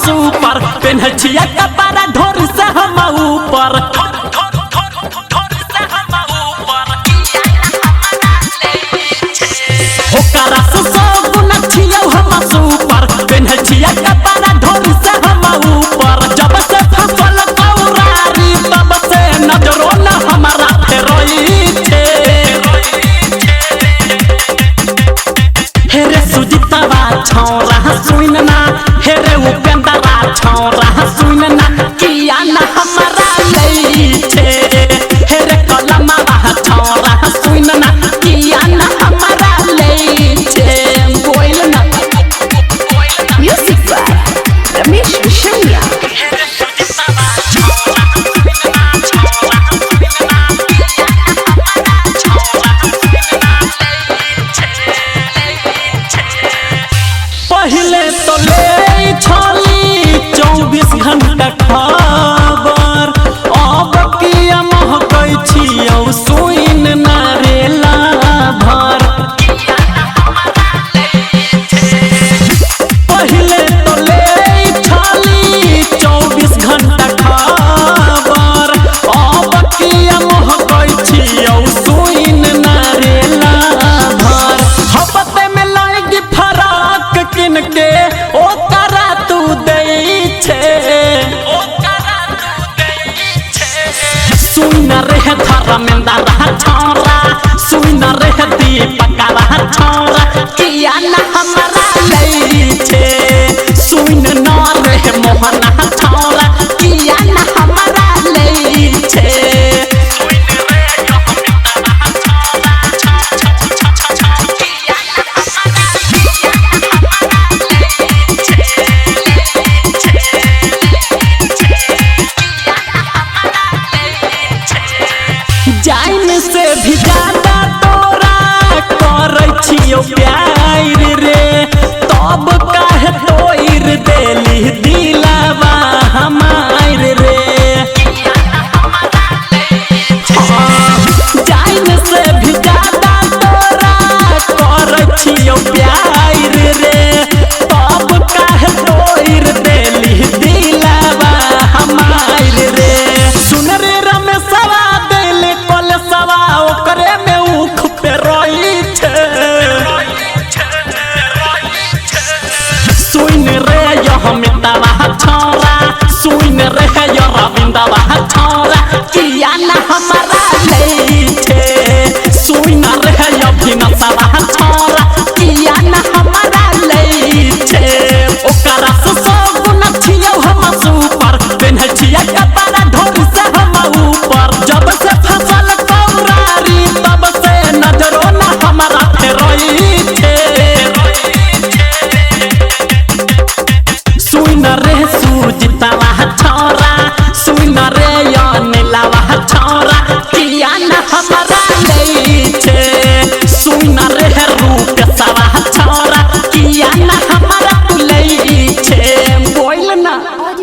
super पेन्हछिया कपड़ा ढोर से हम ऊपर ओकरा से सब नछिया हम सुपर पेन्हछिया कपड़ा ढोर से हम ऊपर जब से फसल कौरारी तब से नजरो न हमारा फेरोई छे हेरे सुजितवा छौरा सुन ना हेरे उपेंद्रा छौरा सुन ना किया ना हमारा लई छे हेरे कलमवा छौरा सुन ना किया ना हमारा लई छे बोल ना म्यूजिक बाय रमेश विशैया हेरे सुजितवा छौरा सुन ना छौरा सुन ना किया ना हमारा छौरा सुन ना लई छे पहले तो ले छली 24 घंटा खबर अब किया महकै छियौ सुइन ना रेला भर पहले तो ले छली 24 घंटा खबर अब किया महकै छियौ सुइन ना रेला भर हपते में लगी फराक किनके ओकरा तू दई छे सुन रहे धर्मेंद्र छौरा सुन रहे दीपकवा छौरा किया ना हमारा लई छे सुन न रहे मोहना छौरा किया ना हमारा लई छे जाइन से भी ज्यादा तोरा करै छियौ प्यार रे तब काहे तोइर देली दिलवा हमार रे जाइन से भी ज्यादा तोरा करै छियौ प्यार रे तब काहे तोइर देली दिलवा हमार रे सुन रे रमेशवा सवा ओकरे में उख पे रोई छे सुन रे यह मितवा छौरा सुन रे यह रविंदवा छौरा किया ना हमारा लई छे सुन रे यह भिनसवा छौरा किया ना हमारा लई छे ओकरा से सब नछियौ हम सुपर पेन्हछिया कपड़ा ढोर से हम ऊपर जब से फसल तब से नजरो ना हमारा फेरोई छे सुन रे सुजितवा छौरा सुन रे अनिलवा छौरा किया ना हमारा